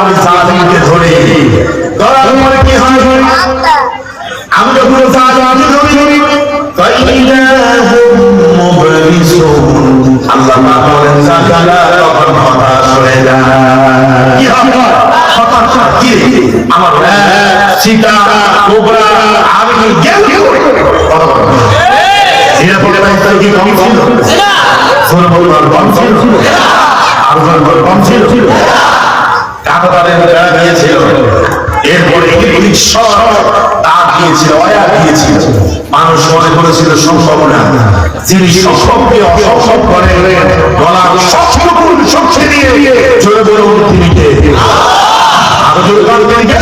আমি জালিমকে ধরে ধরার পরে কি হয় আমি যখন জালিমকে ধরি আল্লাহ বলেন জালিমরা তখন হতাশ হয়ে যায় কি হবে হতাশ কি আমার সীতা কোবরা আমি গেল এরা বলে ভাই কি কম ছিল সোনা বলবার কম ছিল আর বলবার কম ছিল কাঁটাতারের বেড়া দিয়েছিল এরপরে ঈশ্বর তার দিয়েছিল অয়া দিয়েছিল মানুষ মনে করেছিল সম্ভব না যিনি সম্ভবকে অসম্ভব করে গলার শক্তি দিয়ে জোরে বলুন তিনি কে আরো জোরে বলুন তিনি কে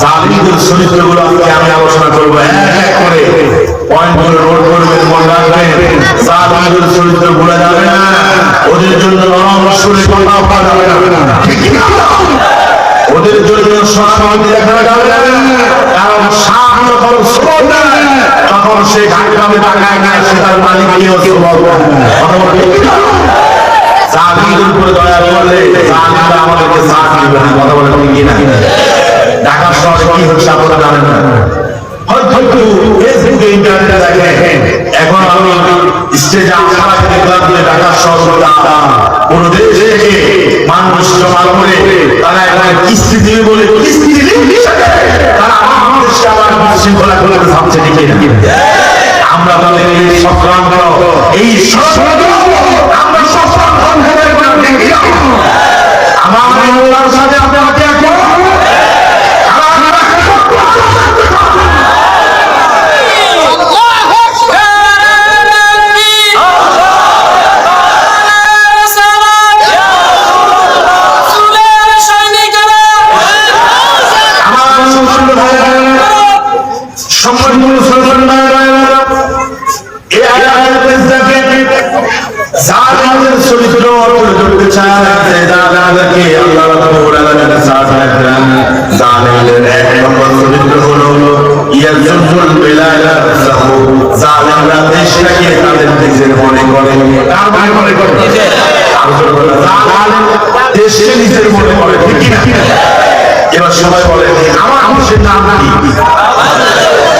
জালিমদের চরিত্রগুলো আজকে আমি আলোচনা করবো এক করে পয়েন্টগুলো নোট করবেন মনে রাখবেন জালিমদের চরিত্র ভুলে যাবে না ওদের জন্য নরম সুরে কথা বলা যাবে না ওদের জন্য সহানুভূতি দেখানো যাবে না কারণ সামনে যখন সুযোগ দেয় তখন সে ঘাটগ্রামে টাকায় নেয় সে তার মালিককেও কেউ বলবে জালিমদের উপরে দয়া করলে জালিমরা আমাদেরকে সাথ দিবে না কথা বলে ঠিক কিনা ঢাকা শহরে কি হচ্ছে আপনারা জানেন না হয়তো ফেসবুকে ইন্টারনেটে দেখেন এখন আমি স্টেজে আসার দেখলাম যে ঢাকা শহরে কোন দেশ থেকে মানুষ জমা করে তারা এখানে কিস্তি দিবে বলে কিস্তি দিলে তারা আমার দেশে আবার বিশৃঙ্খলা করে ভাবছে ঠিক না আমরা তাদের এই সংক্রান্ত এই আমরা সংক্রান্ত আমার আল্লাহর সাথে আপনাকে এবার সবাই বলে আমার দেশের নাম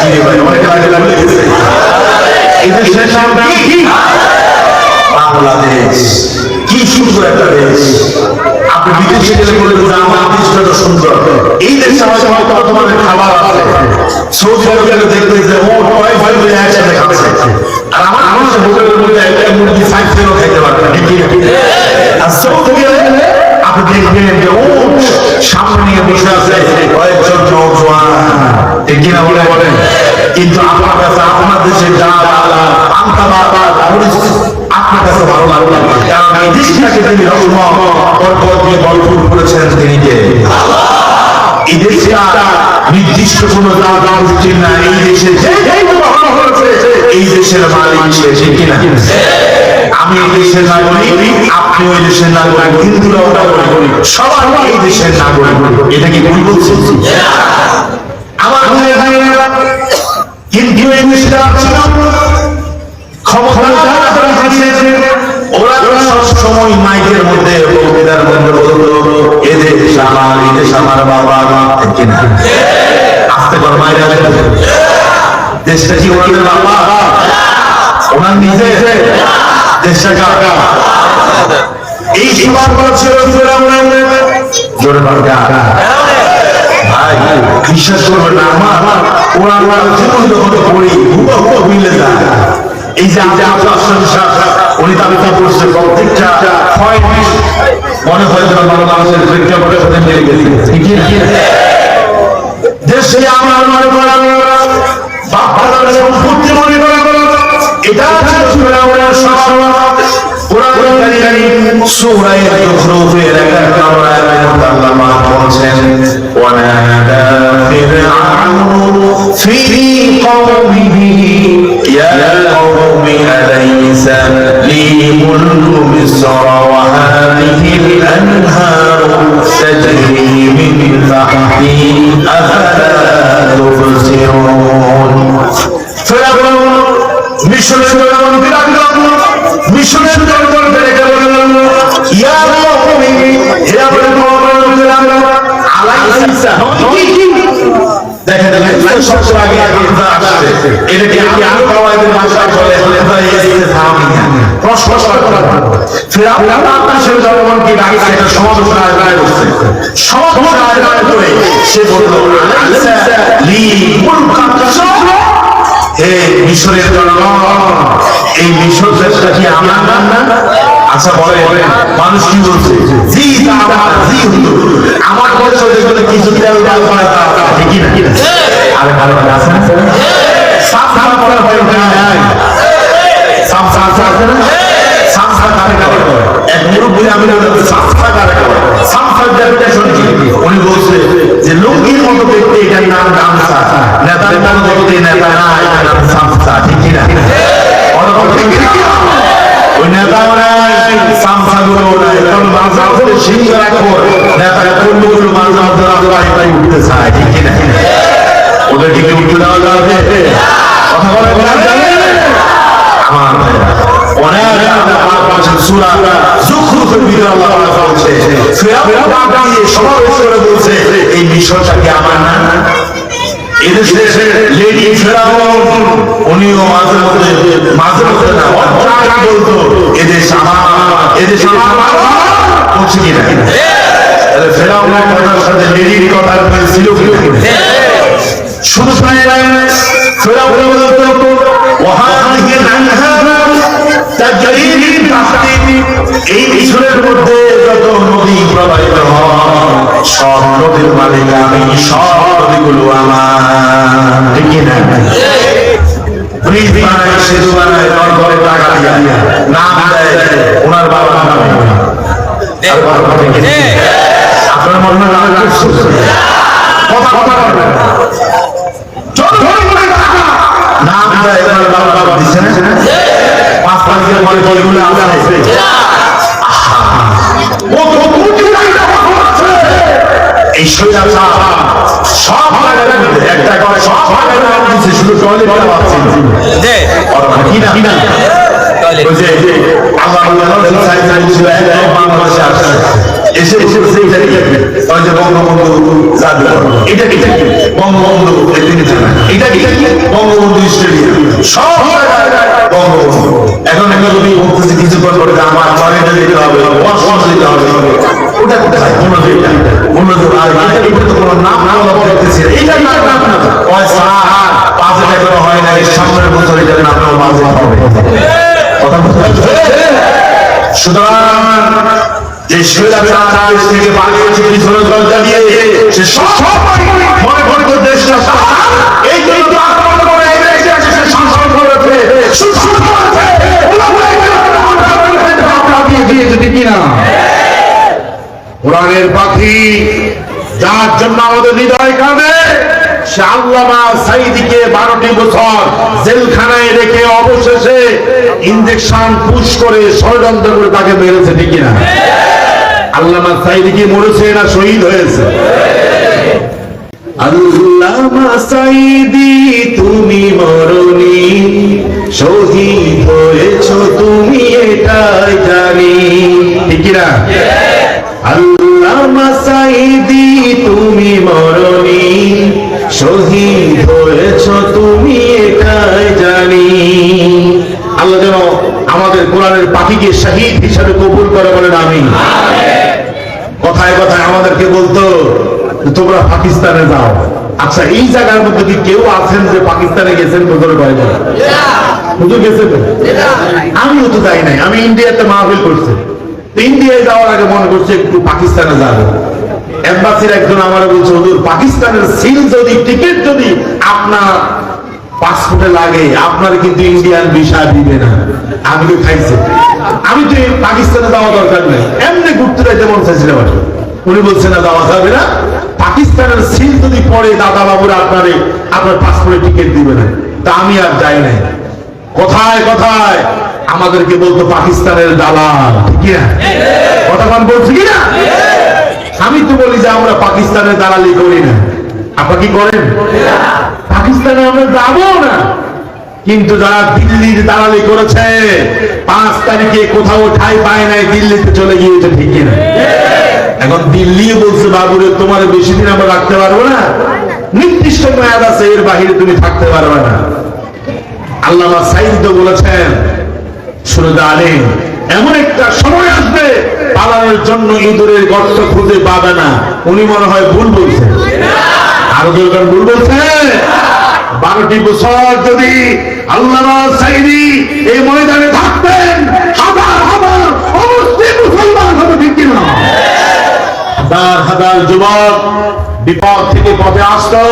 কি ভাই অনেক আগে ভুলে গেছে এই দেশের নাম কি বাংলাদেশ কি সুন্দর একটা দেশ আপনি বিদেশে গেলে বলবেন যে আমার দেশটা তো সুন্দর এই দেশে হয়তো কত ধরনের খাবার আছে সৌদি আরবে দেখবে যে ও কয় ভাই মিলে একসাথে খাচ্ছে আর আমার হোটেলের মধ্যে একটা মুরগি সাইড ফেরও খাইতে পারবে না ঠিক আর সৌদি গেলে আপনি দেখবেন যে ও সামনে নিয়ে বসে আছে কয়েকজন নৌজওয়ান ঠিক কিনা বলেন কিন্তু আপনার কাছে আপনার দেশে যা আপনার কাছে ভালো লাগবে কারণ এই দেশটাকে তিনি রহমত বরকত দিয়ে ভরপুর করেছেন তিনি কে এই দেশটা নির্দিষ্ট কোন জায়গা উচিত না এই দেশে এই দেশের মালিক সে ঠিক কিনা আমি এই দেশের নাগরিক আপনি ওই দেশের নাগরিক হিন্দুরাও নাগরিক সবাই এই দেশের নাগরিক এটা কি ভুল বলছি আমার কিন্তু এই দেশটা ওরা সবসময় মাইকের মধ্যে বক্তৃতার মধ্যে বলতো এদেশ আমার এই দেশ আমার বাবা কিনা আসতে পার মায়েরা দেশটা কি ওনাদের বাবা ওনার নিজে দেশটা কাকা এই সবার পর ছিল জোরে ভাই বিশ্বাস করবেন না আমার ওরা আমার জীবন যখন পড়ি হুবহু মিলে যায় এই যে উনি তালিকা করছে প্রত্যেকটা মনে হয় যেন বাংলাদেশের প্রেক্ষাপটে মিলে গেছে দেশে আমার মনে করা সম্পত্তি মনে করা এটা সূরা যুখরুফের একটা আয়াতে আল্লাহ বলেন ওয়ানাদা ফিরআউনু ফি কওমিহি ইয়া কওমি আলাইসা লি মুলকু মিসর ওয়া হাযিহিল আনহারু তাজরি মিন তাহতি আফালা তুবসিরুন মিশরের জনগণকে ডাকলাম, মিশরের জনগণকে ডেকে বললাম, ইয়া কওমি, হে আমার কওমেরা, আলাইসা দেখেন সবচেয়ে আগে হামজা আসছে, এটা কি আমি কওয়াইদের ভাষায় বলে ইসতিফহামিয়া প্রশ্ন করা। ফিরআউন মিশরের জনগণকে ডাকছে, এটা সমালোচনা আদায় করছে, সমালোচনা আদায় করে সে বলল, আলাইসা লি মুলকুন হে মিশরের জনগণ, এই মিশর দেশটা কি আমার না? আচ্ছা বলে মানুষ কি বলছে, জি আমার জি হুজুর, আমার বয়স যেগুলো কিছু তেল ডাল করে তা ঠিকই না। আরে ভালো আছে না, সাফ সাফ করা হয় নাই, সাফ সাফ আছে না, সাফ সাফ কারে করে এক মুরব্বি আমি সাফ সাফ কারে করে, সাফ সাফ ডেফিনেশন কি? উনি বলছে যে লুঙ্গির মতো দেখতে এটার নাম গামছা, নেতার মতো দেখতে নেতা না, এটার নাম সামসা, ঠিক কি না? ওই নেতারা সামসাগুলো এখন মাঝে মাঝে সিংহ রাখো, নেতারা কর্মীগুলো মাঝে মাঝে রাজবাড়ি উঠতে চায়, ঠিক কি না? ওদের কি উঠতে দেওয়া যাবে? কথা বলা যাবে? আমার অনেক সূরা যুখরুফের ভিতরে আল্লাহ তাআলা বলছে, ফিরআউন ডাক দিয়ে সমাবেশ করে বলছে, এই মিশরটা কি আমার না? এদেশে লেডি ফিরআউন উনিও মাঝে মধ্যে না অনেক বলতো, এদেশ আমার, এদেশ আমার বলছে কিনা? তাহলে ফিরআউনের কথার সাথে লেডির কথার মিল ছিল কি? শুধু তাই নয়, ফিরআউন বলতো ওয়াহাদিহি আনহারা তাজরি মিন তাহতি, এই মিশরের মধ্যে যত নদী প্রবাহিত হয় সব নদীর মালিক আমি, সব নদীগুলো আমার, ঠিক না? ব্রিজ বানায়, সেতু বানায়, করে টাকা দিয়া নাম দেয় ওনার বাবা নামে, আপনার মনে হয় কথা কথা নাম দেয় ওনার বাবা দিচ্ছে না, 5 লাখ দিয়ে মনে বইগুলো আমরা আছে এই সব একটা করে সব দিচ্ছে, শুধু টয়লেট পাচ্ছি বাংলাদেশে আসে এসে বঙ্গবন্ধু এটা কি বঙ্গবন্ধু, এটা কি বঙ্গবন্ধু স্টেডিয়াম, সব বঙ্গবন্ধু। এখন যদি বলতেছে কিছুক্ষণ করে আমার টয়লেটে যেতে হবে, ওয়াশরুম যেতে হবে, ওটা কোথায়? মনোযোগ আর এটা তো কোনো নাম দেখতেছি, এইটা নাম না বাজেট এখনো হয় না, সামনের বছর এটা নাম বাজেট হবে। কথা বুঝতে সুতরাং যে স্বৈরাচার থেকে পালিয়েছে পিছনে দরজা দিয়ে, সে সব মনে মনে করে দেশটা এই জন্য আক্রমণ করে সে শাসন করেছে, কিনা কোরআনের পাখি যার জন্য আমাদের হৃদয় কাঁদে, সে আল্লামা সাঈদীকে 12টি বছর জেলখানায় রেখে অবশেষে ইনজেকশন পুশ করে ষড়যন্ত্র করে তাকে মেরেছে, ঠিক কিনা? আল্লামা সাঈদী কি মরেছে না শহীদ হয়েছে? আল্লামা সাঈদী তুমি মরনি, শহীদ হয়েছো তুমি এটাই জানি, ঠিক কিনা? আল্লামা সাঈদী তুমি মরনি, শহীদ হয়েছো তুমি এটাই জানি। আল্লাহ যেন আমাদের কোরআনের পাখিকে শহীদ হিসাবে কবুল করে, বলেন আমিন। কথায় কথায় আমাদেরকে বলতো তোমরা পাকিস্তানে যাও। আচ্ছা, এই জায়গার মধ্যে কি কেউ আছেন যে পাকিস্তানে গেছেন? হুজুর কয় না, হুজুর গেছে তো? আমিও তো যাই নাই, আমি ইন্ডিয়াতে মাহফিল করছি। ইন্ডিয়ায় যাওয়ার আগে মনে করছে একটু পাকিস্তানে যাবো। এম্বাসির একজন আমার বলছে, হুজুর পাকিস্তানের সিল যদি টিকিট যদি আপনার পাসপোর্টে লাগে, আপনার কিন্তু ইন্ডিয়ান ভিসা দিবে না। আমি তো খাইছি, আমি তো পাকিস্তানে যাওয়া দরকার নেই, এমনি ঘুরতে যাইতে মন চাইছিলাম। উনি বলছে না, যাওয়া যাবে না, পাকিস্তানের সিল যদি পড়ে দাদা বাবুরা আপনার পাসপোর্টে টিকিট দিবে না। তা আমি আর যাই নাই। কথায় কথায় আমাদেরকে বলতো পাকিস্তানের দালাল, ঠিক না? কথা বলছি কিনা? আমি তো বলি যে আমরা পাকিস্তানের দালালি করি না। আপনারা কি করেন? পাকিস্তানে আমরা যাবো না। কিন্তু যারা দিল্লির দালালি করেছে 5 তারিখে কোথাও ঠাঁই পায় নাই, দিল্লিতে চলে গিয়েছে, ঠিক কিনা? এখন দিল্লি বলছে বাবুরে তোমার বেশি দিন আমরা রাখতে পারবো না, নির্দিষ্ট মেয়াদ আছে, এর বাহিরে তুমি থাকতে পারবে না। আল্লামা সাঈদ তো বলেছেন শুরুতে আলেম, এমন একটা সময় আসবে পালানোর জন্য ইঁদুরের গর্ত খুঁজে পাবে না। উনি মনে হয় ভুল বলছেন, আরো দরকার ভুল বলছে। 12টি বছর যদি আল্লামা সাঈদী এই ময়দানে থাকতেন, হাজার হাজার অমুসলিম মুসলমান হতো, ঠিক কিনা? হাজার হাজার যুবক বিপদ থেকে পথে আসতো,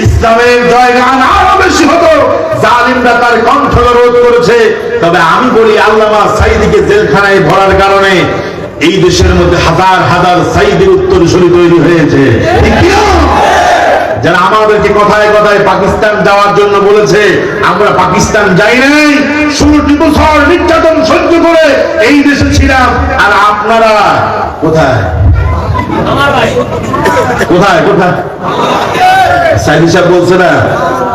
ইসলামের জয়গান আরো বেশি হতো। জালিমরা তার কণ্ঠ রোধ করেছে। তবে আমি বলি আল্লামা সাঈদীকে জেলখানায় ভরার কারণে এই দেশের মধ্যে হাজার হাজার সাঈদী উত্তরসূরি তৈরি হয়েছে, ঠিক কি না? যারা আমাদেরকে কথায় কথায় পাকিস্তান যাওয়ার জন্য বলেছে, আমরা পাকিস্তান যাই নাই, 16টি বছর নির্যাতন সহ্য করে এই দেশে ছিলাম। আর আপনারা কোথায় কোথায় কোথায়? সাইদি সাহেব বলছে না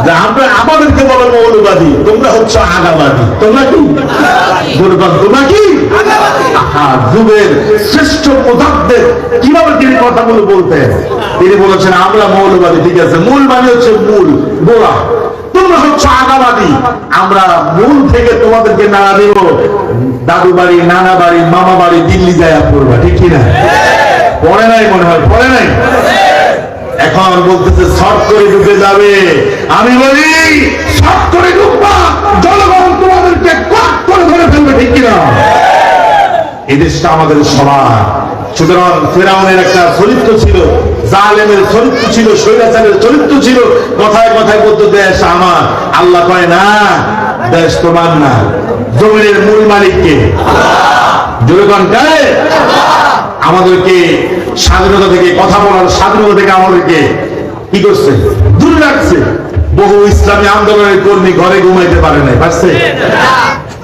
যে আমরা, আমাদেরকে বলো মৌলবাদী, তোমরা হচ্ছে আগাবাদী। তোমরা কি তোমরা কি যুগের শ্রেষ্ঠ মুজাদ্দিদ কিভাবে তিনি কথাগুলো বলতেন? তিনি বলেছেন আমরা মৌলবাদী, ঠিক আছে, মূল মানে হচ্ছে মূল গোড়া, তোমরা হচ্ছে আগাবাদী। আমরা মূল থেকে তোমাদেরকে নাড়া দেব, দাদু বাড়ি, নানা বাড়ি, মামা বাড়ি, দিল্লি যায় পড়বা, ঠিক কিনা? পড়ে নাই মনে হয়, পড়ে নাই। এখন বলতেছে শর্ট করে ঢুকে যাবে। আমি বলি শর্ট করে ঢুকবা, জনগণ তোমাদেরকে কট করে ধরে ফেলবে, ঠিক কিনা? এই দেশটা আমাদের সবার। সুতরাং ফেরাউনের একটা চরিত্র ছিল, জালেমের চরিত্র ছিল, স্বৈরাচারের চরিত্র ছিল। কথায় কথায় বলতো দেশ আমার। আল্লাহ কয় না, দেশ তোমার না, জমিনের মূল মালিককে। জনগণ কায় আমাদেরকে স্বাধীনতা থেকে, কথা বলার স্বাধীনতা থেকে আমাদেরকে কি করছে? দূরে রাখছে। বহু ইসলামী আন্দোলনের কর্মী ঘরে ঘুমাইতে পারে নাই, পারছে?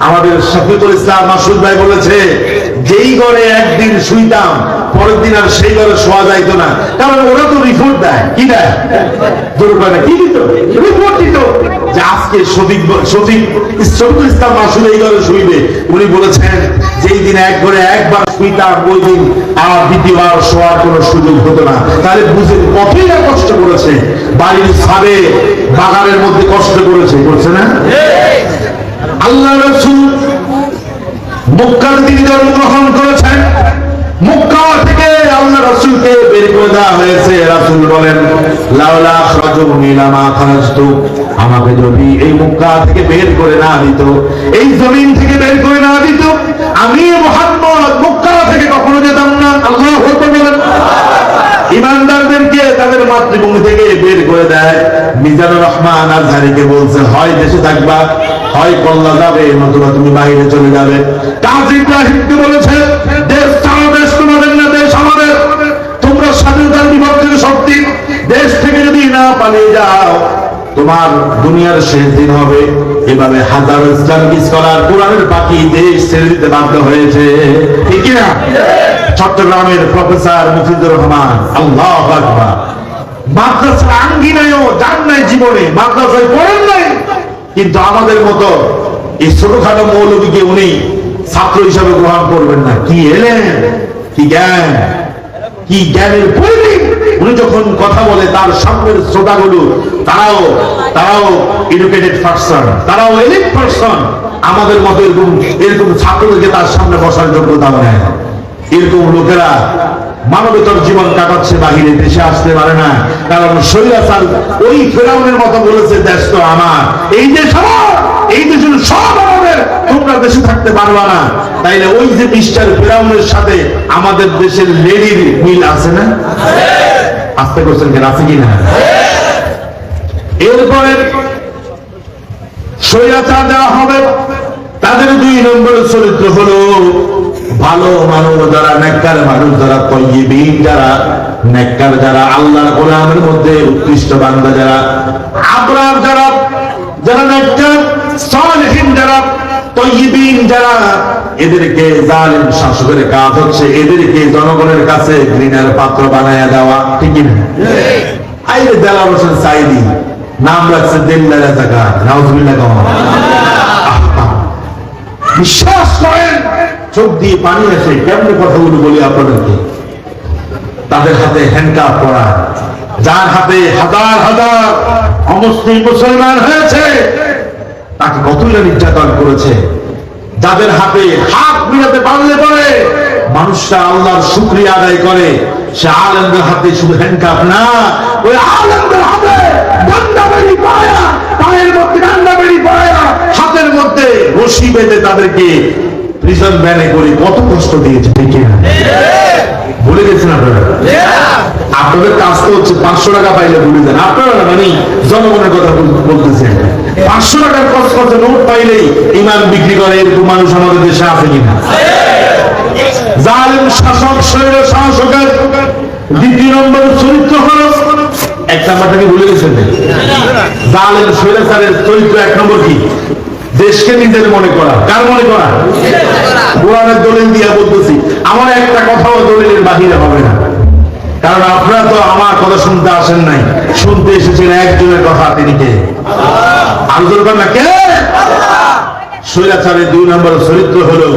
আমাদের শফিকুল ইসলাম মাসুদ ভাই বলেছে, যেই ঘরে একদিন শুইতাম পরের দিন আর সেই ঘরে শোয়া যাইতো না, কারণ ওরা তো রিপোর্ট দেয়। কি দেয়? কি দিত? রিপোর্ট দিত যে আজকে শফিকুল ইসলাম মাসুদ এই ঘরে শুইবে। উনি বলেছেন যেই দিন এক ঘরে একবার শুইতাম ওই দিন আর দ্বিতীয়বার শোয়ার কোনো সুযোগ হতো না। তাহলে বুঝে কতটা কষ্ট করেছে, বাড়ির ছাদে বাগানের মধ্যে কষ্ট করেছে, করছে না? আল্লাহ রাসূল মক্কায় তিনি জন্মগ্রহণ করেছেন। মক্কা থেকে আল্লাহ রাসূলকে বের করে দেওয়া হয়েছে। রাসূল বলেন লাউলা আখরাজুনি লামা খারাজতু, আমাকে যদি এই মক্কা থেকে বের করে না দিত, এই জমিন থেকে বের করে না দিত, আমি মুহাম্মদ মক্কা থেকে কখনো যেতাম না। আল্লাহু আকবার বলেন। ইমানদারদেরকে তাদের মাতৃভূমি থেকে বের করে দেয়। মিজানুর রহমান আজহারিকে বলছে হয় দেশে থাকবা, হয় কল্লা যাবে, নতুবা তুমি বাইরে চলে যাবে। কাজী ইব্রাহিমকে বলেছে দেশ ছাড়ো, দেশ তোমাদের না, দেশ আমাদের। তোমরা স্বাধীনতার বিপক্ষের শক্তি, দেশ থেকে যদি না পালিয়ে যাও তোমার দুনিয়ার শেষ দিন হবে। এভাবে হাজারো ইসলামিক স্কলার কোরআনের বাকি দেশ ছেড়ে দিতে বাধ্য হয়েছে, ঠিক কিনা? চট্টগ্রামের প্রফেসর মুফিদুর রহমান, আল্লাহু আকবার, মাদ্রাসার আঙ্গিনায়ও যান নাই জীবনে, মাদ্রাসায় পড়েন নাই, কিন্তু আমাদের মতো এই ছোটখাটো মৌলবীকে উনি ছাত্র হিসাবে গ্রহণ করবেন না। কি এলেন, কি জ্ঞান, কি জ্ঞানের পরিধি! উনি যখন কথা বলে তার সামনের শ্রোতাগুলো তারাও এডুকেটেড পারসন, তারাও এলিট পারসন। আমাদের মতো এরকম ছাত্রদেরকে তার সামনে বসার যোগ্যতা নেয়। এরকম লোকেরা মানবেতর জীবন কাটাচ্ছে, বাহিরে দেশে আসতে পারে না, কারণ স্বৈরাচার ওই ফেরাউনের মতো বলেছে দেশ তো আমার, এই দেশ আমার, এই দেশের সব আমাদের, তোমরা দেশে থাকতে পারবা না। তাইলে ওই যে মিস্টার ফেরাউনের সাথে আমাদের দেশের লেডির মিল আছে না? আস্তে করছেন কেন, আছে কিনা? এরপরে স্বৈরাচার দেওয়া হবে, তাদের 2 নম্বরের চরিত্র হলো ভালো মানুষ যারা, নেককার মানুষ যারা, তাইয়্যিবিন যারা, নেককার যারা, আল্লাহর গোলামের মধ্যে উৎকৃষ্ট বান্দা যারা, আবরার যারা, যারা নেককার সালেহিন যারা, তাইয়্যিবিন যারা, এদেরকে জালিম শাসকের কাজ হচ্ছে এদেরকে জনগণের কাছে ঘৃণার পাত্র বানায়া দেওয়া, ঠিক না? আইরে দেলাওয়ার হোসেন সাঈদী নাম রাখছে দিল্লা রাজাকা। নাউজুবিল্লাহ। বিশ্বাস করেন, চোখ দিয়ে পানি আসে কেমন কথাগুলো বলি আপনাদেরকে। তাদের হাতে হ্যান্ডকাপ পরা, যার হাতে হাজার হাজার অমুসলিম মুসলমান হয়েছে, তাকে কতই নির্যাতন করেছে। যাদের হাতে হাত মিলাতে পারলে পরে মানুষরা আল্লাহর শুকরিয়া আদায় করে। সে আলেমদের হাতে শুধু হ্যান্ডকাপ না, ওই আলেমদের হাতে ডান্ডাবেড়ি পায়া, পায়ের মধ্যে ডান্ডাবেড়ি পায়া, হাতের মধ্যে রশি বেঁধে তাদেরকে প্রিজন ভ্যানে করে কত কষ্ট দিয়েছে। ঠিক না? ভুলে গেছেন আপনারা? আপনাদের কাজ তো হচ্ছে 500 টাকা পাইলে ভুলে যান। আপনারা মানে জনগণের কথা বলতেছেন। 500 টাকার কচকচে নোট পাইলেই ইমান বিক্রি করে, এরকম মানুষ আমাদের দেশে আছে কিনা? জালিম শাসক, স্বৈর শাসকের দ্বিতীয় নম্বর চরিত্র হলো, এক নাম্বারটাকে ভুলে গেছেন? জালিম স্বৈরাচারের চরিত্র 1 নম্বর কি? দেশকে নিজের মনে করা। কার মনে করা? কোরআনের দলিল দিয়া বলতেছি, আমার একটা কথাও দলিলের বাহিরে হবে না। কারণ আপনারা তো আমার কথা শুনতে আসেন নাই, শুনতে এসেছেন একজনের কথা। তিনি কে? আলোচনা করেন না কে? স্বৈরাচারের 2 নম্বর চরিত্র হলো,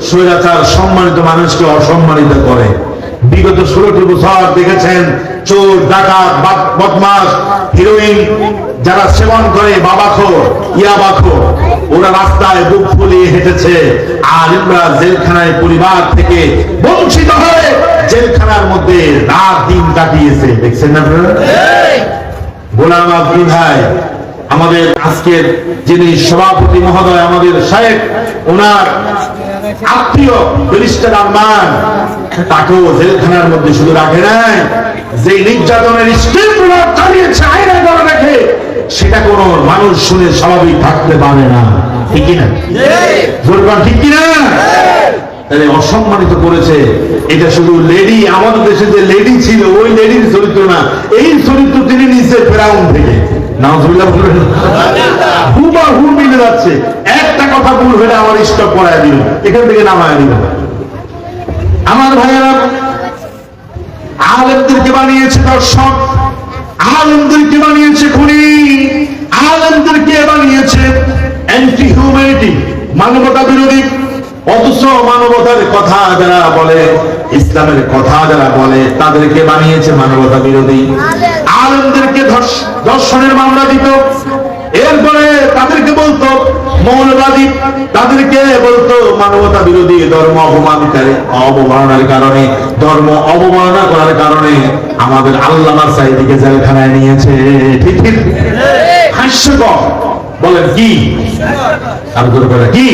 স্বৈরাচার সম্মানিত মানুষকে অসম্মানিত করে। বিগত 16টি বছর দেখেছেন, চোর, ডাকাত, বদমাশ, হিরোইন যারা সেবন করে, বাবাখোর, ইয়াবাখোর, ওরা রাস্তায় বুক ফুলিয়ে হেঁটেছে। আর আমরা জেলখানায় পরিবার থেকে বঞ্চিত হয়ে জেলখানার মধ্যে রাত দিন কাটিয়েছে। দেখছেন না আপনারা? গোলাম আব্দুল ভাই, আমাদের আজকের যিনি সভাপতি মহোদয়, আমাদের শায়েখ, ওনার আত্মীয় ব্যারিস্টার আরমান, তাকেও জেলখানার মধ্যে শুধু রাখে নাই, যে নির্যাতনের স্টিল প্রভাব চালিয়েছে আয়নায় ধরে রেখে, সেটা কোনো মানুষ শুনে স্বাভাবিক থাকতে পারে না। ঠিক কিনা? ঠিক কিনা? তাহলে অসম্মানিত করেছে। এটা শুধু লেডি, আমাদের দেশে যে লেডি ছিল ওই লেডির চরিত্র না, এই চরিত্র তিনি নিচে ফেরাউন থেকে। নাউজুবিল্লাহ বলবেন? হুবহু মিলে যাচ্ছে। একটা কথা ভুল হলে আমার স্টপ করায় দিল, এখান থেকে নামায় দিল। আমার ভাইয়েরা, আলেমদেরকে বানিয়েছে দর্শক, আলেমদেরকে বানিয়েছে খুনি, আলেমদেরকে বানিয়েছে অ্যান্টি হিউম্যানিটি, মানবতা বিরোধী। অথচ মানবতার কথা যারা বলে, ইসলামের কথা যারা বলে, তাদেরকে বানিয়েছে মানবতা বিরোধী। আলেমদেরকে ধর্ষণের মামলা দিত, এরপরে তাদেরকে বলতো মৌলবাদী, তাদেরকে বলতো মানবতা বিরোধী, ধর্ম অবমানকারী, অবমাননার কারণে, ধর্ম অবমাননা করার কারণে আমাদের আল্লামা সাঈদীকে জেলখানায় নিয়েছে। ঠিক ঠিক? হাস্যকর। বলেন কি? আর কি?